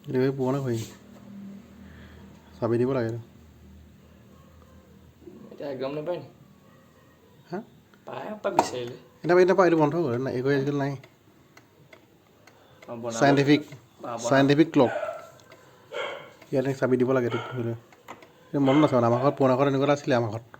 এই পুৰণা ঘড়ী চাবি দিব লাগে এতিয়া একদম নাপায় নি হা পায় পাই বিচাৰিলে এতিয়া এইটো বন্ধ কৰে না এই ঘড়ী আজিকালি নাই চাইণ্টিফিক ক্লক ইয়াতে চাবি দিব লাগে তোক মনত আছে মানে আমাৰ ঘৰত পুৰণা ঘৰত এনেকুৱা এটা আছিলে আমাৰ ঘৰত